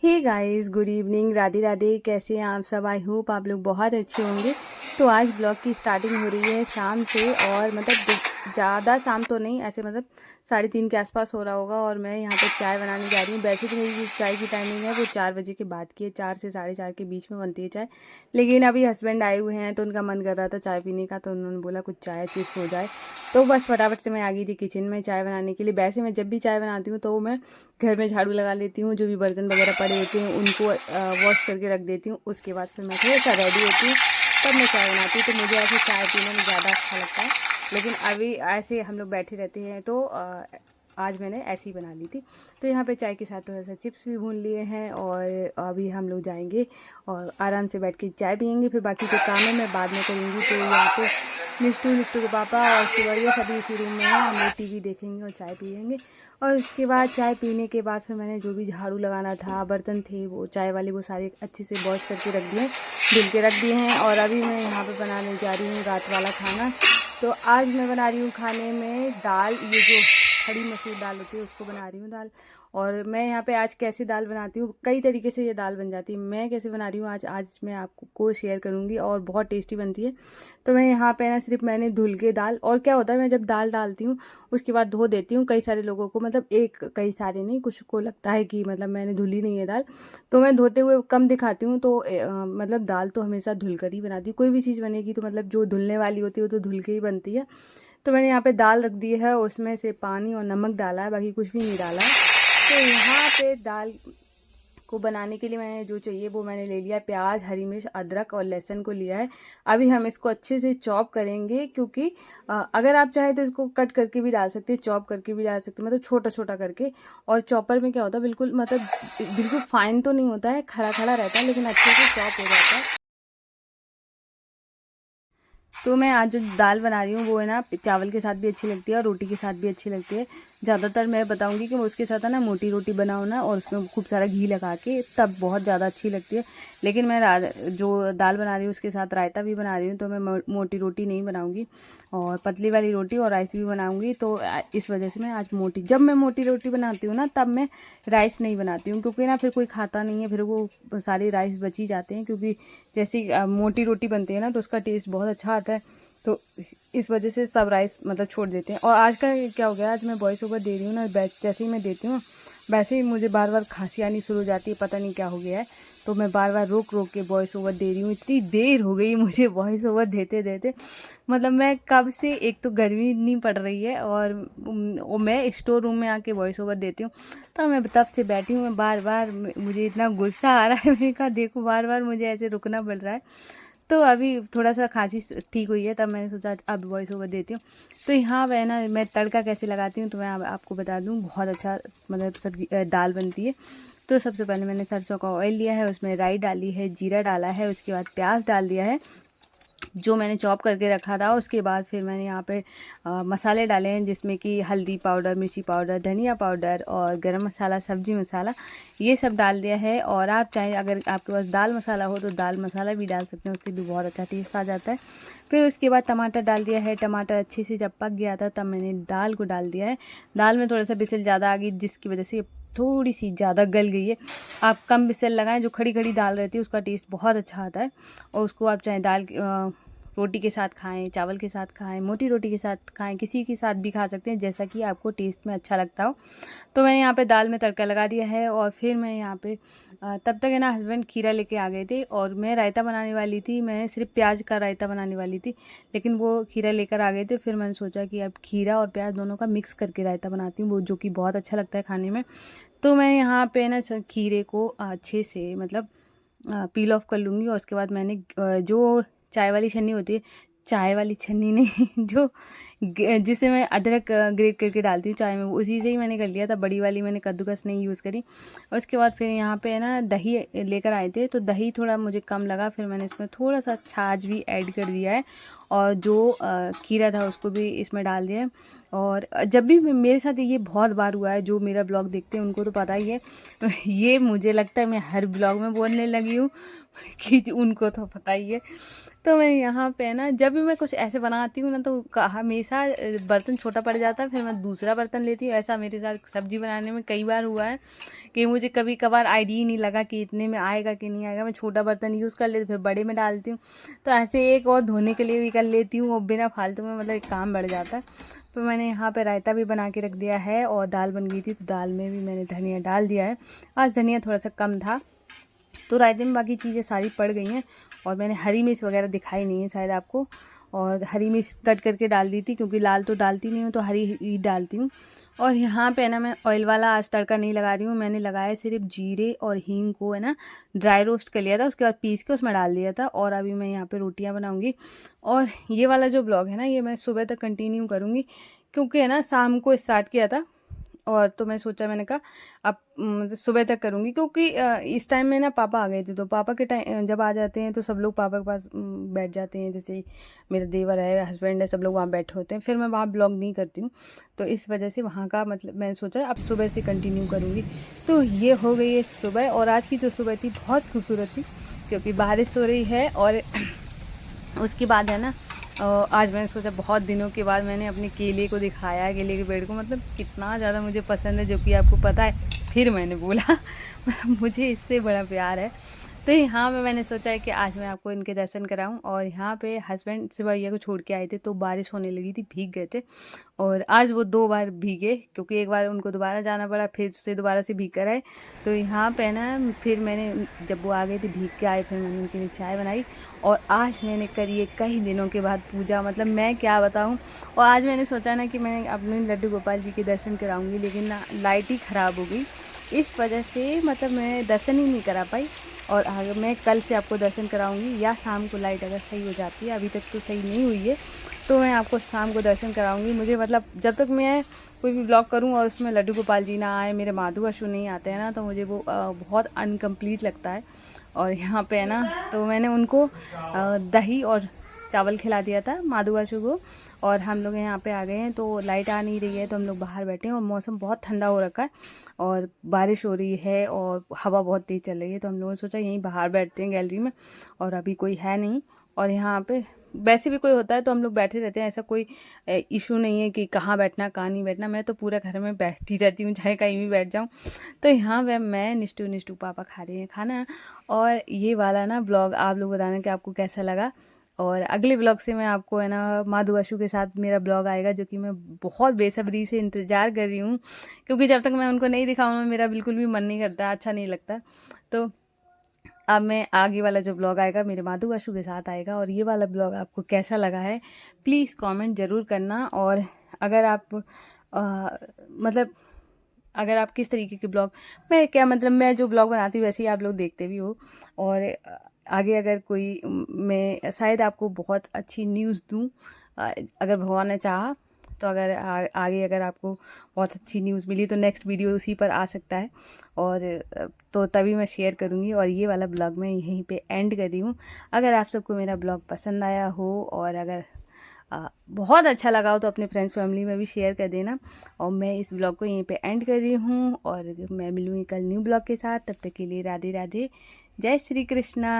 हे guys, good evening, Radhe Radhe. कैसे हैं आप सब? आई होप आप लोग बहुत अच्छे होंगे। तो आज ब्लॉग की स्टार्टिंग हो रही है शाम से, और मतलब ज़्यादा शाम तो नहीं, ऐसे मतलब 3:30 के आसपास हो रहा होगा। और मैं यहाँ पे चाय बनाने जा रही हूँ। वैसे तो मेरी जो चाय की टाइमिंग है वो 4 बजे के बाद की है, 4 से 4:30 के बीच में बनती है चाय। लेकिन अभी हस्बैंड आए हुए हैं तो उनका मन कर रहा था चाय पीने का, तो उन्होंने बोला कुछ चाय चिप्स हो जाए। तो बस फटाफट से मैं आ गई थी किचन में चाय बनाने के लिए। वैसे मैं जब भी चाय बनाती हूँ तो मैं घर में झाड़ू लगा लेती हूँ, जो भी बर्तन वगैरह पड़े होते हैं उनको वॉश करके रख देती हूँ। उसके बाद फिर मैं थोड़ा सा रेडी होती हूँ, तब मैं चाय बनाती हूँ। तो मुझे ऐसे चाय पीने में ज़्यादा अच्छा लगता है। लेकिन अभी ऐसे हम लोग बैठे रहते हैं तो आज मैंने ऐसे ही बना ली थी। तो यहाँ पे चाय के साथ थोड़ा सा चिप्स भी भून लिए हैं, और अभी हम लोग जाएंगे और आराम से बैठ के चाय पियेंगे। फिर बाकी जो काम है मैं बाद में करूँगी। तो यहाँ पे निष्ठू के पापा और शिवरिया सभी इसी रूम में हैं। हम लोग टीवी देखेंगे और चाय पियेंगे। और उसके बाद चाय पीने के बाद फिर मैंने जो भी झाड़ू लगाना था, बर्तन थे वो चाय वाले, वो सारे अच्छे से वॉश करके रख दिए, धुल के रख दिए हैं। और अभी मैं यहाँ पे बनाने जा रही हूँ रात वाला खाना। तो आज मैं बना रही हूँ खाने में दाल, ये जो खड़ी मसूर दाल होती है उसको बना रही हूँ दाल। और मैं यहाँ पे आज कैसे दाल बनाती हूँ, कई तरीके से ये दाल बन जाती है, मैं कैसे बना रही हूँ आज मैं आपको शेयर करूँगी, और बहुत टेस्टी बनती है। तो मैं यहाँ पे ना सिर्फ मैंने धुल के दाल, और क्या होता है मैं जब दाल डालती हूँ उसके बाद धो देती हूँ। कई सारे लोगों को, मतलब कई सारे नहीं, कुछ को लगता है कि मतलब मैंने धुली नहीं है दाल, तो मैं धोते हुए कम दिखाती हूँ। तो मतलब दाल तो हमेशा धुल कर ही बनाती हूँ। कोई भी चीज़ बनेगी तो मतलब जो धुलने वाली होती है वो तो धुल के ही बनती है। तो मैंने यहाँ पे दाल रख दी है, उसमें से पानी और नमक डाला है, बाकी कुछ भी नहीं डाला है। तो यहाँ पे दाल को बनाने के लिए मैंने जो चाहिए वो मैंने ले लिया है, प्याज, हरी मिर्च, अदरक और लहसुन को लिया है। अभी हम इसको अच्छे से चॉप करेंगे, क्योंकि अगर आप चाहें तो इसको कट करके भी डाल सकते हैं, चॉप करके भी डाल सकते हैं, मतलब छोटा छोटा करके। और चॉपर में क्या होता है, बिल्कुल मतलब बिल्कुल फाइन तो नहीं होता है, खड़ा खड़ा रहता है, लेकिन अच्छे से चॉप हो जाता है। तो मैं आज जो दाल बना रही हूँ वो है ना, चावल के साथ भी अच्छी लगती है और रोटी के साथ भी अच्छी लगती है। ज़्यादातर मैं बताऊँगी कि उसके साथ है ना मोटी रोटी बनाओ ना, और उसमें खूब सारा घी लगा के, तब बहुत ज़्यादा अच्छी लगती है। लेकिन मैं जो दाल बना रही हूँ उसके साथ रायता भी बना रही हूँ, तो मैं मोटी रोटी नहीं बनाऊँगी, और पतली वाली रोटी और राइस भी बनाऊँगी। तो इस वजह से मैं आज जब मैं मोटी रोटी बनाती हूँ ना तब मैं राइस नहीं बनाती हूँ, क्योंकि ना फिर कोई खाता नहीं है, फिर वो सारे राइस बच ही जाते हैं। क्योंकि जैसे मोटी रोटी बनती है ना तो उसका टेस्ट बहुत अच्छा आता है। तो इस वजह से सब राइस मतलब छोड़ देते हैं। और आज का क्या हो गया, आज मैं वॉइस ओवर दे रही हूँ ना, जैसे ही मैं देती हूँ वैसे ही मुझे बार बार खांसी आनी शुरू हो जाती है, पता नहीं क्या हो गया है। तो मैं बार बार रोक रोक के वॉइस ओवर दे रही हूँ। इतनी देर हो गई मुझे वॉइस ओवर देते देते, मतलब मैं कब से, एक तो गर्मी इतनी पड़ रही है, और मैं स्टोर रूम में आके वॉइस ओवर देती हूँ। तो मैं तब से बैठी हूँ, मैं बार बार, मुझे इतना गुस्सा आ रहा है, मैंने कहा देखो बार बार मुझे ऐसे रुकना पड़ रहा है। तो अभी थोड़ा सा खांसी ठीक हुई है, तब मैंने सोचा अब वॉइस ओवर देती हूँ। तो यहाँ वह ना मैं तड़का कैसे लगाती हूँ तो मैं आपको बता दूँ, बहुत अच्छा मतलब सब्जी दाल बनती है। तो सबसे पहले मैंने सरसों का ऑयल लिया है, उसमें राई डाली है, जीरा डाला है, उसके बाद प्याज डाल दिया है जो मैंने चॉप करके रखा था। उसके बाद फिर मैंने यहाँ पे मसाले डाले हैं, जिसमें कि हल्दी पाउडर, मिर्ची पाउडर, धनिया पाउडर और गरम मसाला, सब्जी मसाला, ये सब डाल दिया है। और आप चाहें, अगर आपके पास दाल मसाला हो तो दाल मसाला भी डाल सकते हैं, उससे भी बहुत अच्छा टेस्ट आ जाता है। फिर उसके बाद टमाटर डाल दिया है। टमाटर अच्छे से जब पक गया था तब मैंने दाल को डाल दिया है। दाल में थोड़ा सा बिसल ज़्यादा आ गई, जिसकी वजह से थोड़ी सी ज़्यादा गल गई है। आप कम बिसल लगाएं, जो खड़ी खड़ी दाल रहती है उसका टेस्ट बहुत अच्छा आता है। और उसको आप चाहे रोटी के साथ खाएं, चावल के साथ खाएं, मोटी रोटी के साथ खाएं, किसी के साथ भी खा सकते हैं, जैसा कि आपको टेस्ट में अच्छा लगता हो। तो मैंने यहाँ पे दाल में तड़का लगा दिया है। और फिर मैं यहाँ पे तब तक है ना हस्बैंड खीरा लेके आ गए थे, और मैं रायता बनाने वाली थी, मैं सिर्फ प्याज का रायता बनाने वाली थी, लेकिन वो खीरा लेकर आ गए थे। फिर मैंने सोचा कि अब खीरा और प्याज दोनों का मिक्स करके रायता बनाती हूँ, वो जो कि बहुत अच्छा लगता है खाने में। तो मैं यहाँ पे ना खीरे को अच्छे से मतलब पील ऑफ कर लूँगी। और उसके बाद मैंने जो चाय वाली छन्नी होती है, चाय वाली छन्नी नहीं जो जिसे मैं अदरक ग्रेट करके डालती हूँ चाय में, उसी से ही मैंने कर लिया था, बड़ी वाली मैंने कद्दूकस नहीं यूज़ करी। और उसके बाद फिर यहाँ पे है ना दही लेकर आए थे, तो दही थोड़ा मुझे कम लगा, फिर मैंने इसमें थोड़ा सा छाछ भी ऐड कर दिया है, और जो खीरा था उसको भी इसमें डाल दिया है। और जब भी मेरे साथ ये बहुत बार हुआ है, जो मेरा ब्लॉग देखते हैं उनको तो पता ही है, ये मुझे लगता है मैं हर ब्लॉग में बोलने लगी हूँ कि उनको तो पता ही है। तो मैं यहाँ पे ना जब भी मैं कुछ ऐसे बनाती हूँ ना तो हमेशा बर्तन छोटा पड़ जाता है, फिर मैं दूसरा बर्तन लेती हूँ। ऐसा मेरे साथ सब्जी बनाने में कई बार हुआ है कि मुझे कभी कभार आइडिया ही नहीं लगा कि इतने में आएगा कि नहीं आएगा, मैं छोटा बर्तन यूज़ कर लेती फिर बड़े में डालती हूँ। तो ऐसे एक और धोने के लिए भी कर लेती हूँ और बिना फालतू में मतलब एक काम बढ़ जाता है। तो मैंने यहाँ पे रायता भी बना के रख दिया है और दाल बन गई थी तो दाल में भी मैंने धनिया डाल दिया है। आज धनिया थोड़ा सा कम था तो रायते में बाकी चीज़ें सारी पड़ गई हैं। और मैंने हरी मिर्च वगैरह दिखाई नहीं है शायद आपको, और हरी मिर्च कट करके डाल दी थी क्योंकि लाल तो डालती नहीं हूँ तो हरी ही डालती हूँ। और यहाँ पे ना मैं ऑयल वाला आज तड़का नहीं लगा रही हूँ, मैंने लगाया सिर्फ जीरे और हींग को है ना ड्राई रोस्ट कर लिया था, उसके बाद पीस के उसमें डाल दिया था। और अभी मैं यहाँ पे रोटियाँ बनाऊँगी। और ये वाला जो ब्लॉग है ना ये मैं सुबह तक कंटिन्यू करूँगी क्योंकि है ना शाम को स्टार्ट किया था और तो मैं सोचा, मैंने कहा अब सुबह तक करूँगी क्योंकि इस टाइम में ना पापा आ गए थे तो पापा के टाइम जब आ जाते हैं तो सब लोग पापा के पास बैठ जाते हैं, जैसे मेरा देवर है, हस्बैंड है, सब लोग वहाँ बैठे होते हैं, फिर मैं वहाँ ब्लॉग नहीं करती हूँ। तो इस वजह से वहाँ का मतलब मैंने सोचा अब सुबह से कंटिन्यू करूँगी। तो ये हो गई है सुबह, और आज की जो सुबह थी बहुत खूबसूरत थी क्योंकि बारिश हो रही है। और उसके बाद है ना आज मैंने सोचा बहुत दिनों के बाद मैंने अपने केले को दिखाया है, केले के पेड़ को, मतलब कितना ज़्यादा मुझे पसंद है जो कि आपको पता है। फिर मैंने बोला मुझे इससे बड़ा प्यार है। तो यहाँ पे मैंने सोचा है कि आज मैं आपको इनके दर्शन कराऊं। और यहाँ पे हस्बैंड से भैया को छोड़ के आए थे तो बारिश होने लगी थी, भीग गए थे। और आज वो 2 बार भीगे क्योंकि एक बार उनको दोबारा जाना पड़ा, फिर से दोबारा से भीग कर आए। तो यहाँ पे ना फिर मैंने जब वो आ गए थे भीग के आए, फिर मैंने उनके लिए चाय बनाई। और आज मैंने करी है कई दिनों के बाद पूजा, मतलब मैं क्या बताऊँ। और आज मैंने सोचा ना कि मैं अपने लड्डू गोपाल जी के दर्शन कराऊँगी, लेकिन ना लाइट ही ख़राब हो गई, इस वजह से मतलब मैं दर्शन ही नहीं करा पाई। और आगे मैं कल से आपको दर्शन कराऊंगी या शाम को लाइट अगर सही हो जाती है, अभी तक तो सही नहीं हुई है, तो मैं आपको शाम को दर्शन कराऊंगी। मुझे मतलब जब तक मैं कोई भी ब्लॉग करूं और उसमें लड्डू गोपाल जी ना आए, मेरे माधु अशु नहीं आते हैं ना, तो मुझे वो बहुत अनकम्प्लीट लगता है। और यहाँ पे है ना तो मैंने उनको दही और चावल खिला दिया था माधु अशु को। और हम लोग यहाँ पे आ गए हैं तो लाइट आ नहीं रही है तो हम लोग बाहर बैठे हैं और मौसम बहुत ठंडा हो रखा है और बारिश हो रही है और हवा बहुत तेज़ चल रही है। तो हम लोगों ने सोचा यहीं बाहर बैठते हैं गैलरी में, और अभी कोई है नहीं। और यहाँ पे वैसे भी कोई होता है तो हम लोग बैठे रहते हैं, ऐसा कोई इशू नहीं है कि कहाँ बैठना कहाँ नहीं बैठना। मैं तो पूरा घर में बैठती रहती हूँ, चाहे कहीं भी बैठ जाऊँ। तो यहाँ पे मैं निष्ठू निष्ठू पापा खा रहे हैं खाना। और ये वाला ना ब्लॉग आप लोग बताना कि आपको कैसा लगा। और अगले ब्लॉग से मैं आपको है ना माधु अशु के साथ मेरा ब्लॉग आएगा, जो कि मैं बहुत बेसब्री से इंतज़ार कर रही हूँ क्योंकि जब तक मैं उनको नहीं दिखाऊँ मेरा बिल्कुल भी मन नहीं करता, अच्छा नहीं लगता। तो अब मैं आगे वाला जो ब्लॉग आएगा मेरे माधु अशु के साथ आएगा। और ये वाला ब्लॉग आपको कैसा लगा है प्लीज़ कमेंट ज़रूर करना। और अगर आप मतलब अगर आप किस तरीके के ब्लॉग, मैं क्या मतलब मैं जो ब्लॉग बनाती हूँ वैसे ही आप लोग देखते भी हो। और आगे अगर कोई मैं शायद आपको बहुत अच्छी न्यूज़ दूँ, अगर भगवान ने चाहा तो अगर आगे अगर आपको बहुत अच्छी न्यूज़ मिली तो नेक्स्ट वीडियो उसी पर आ सकता है। और तो तभी मैं शेयर करूँगी। और ये वाला ब्लॉग मैं यहीं पे एंड कर रही हूँ। अगर आप सबको मेरा ब्लॉग पसंद आया हो और अगर बहुत अच्छा लगा हो तो अपने फ्रेंड्स फैमिली में भी शेयर कर देना। और मैं इस ब्लॉग को यहीं पे एंड कर रही हूँ और मैं मिलूँगी कल न्यू ब्लॉग के साथ। तब तक के लिए राधे राधे, जय श्री कृष्णा।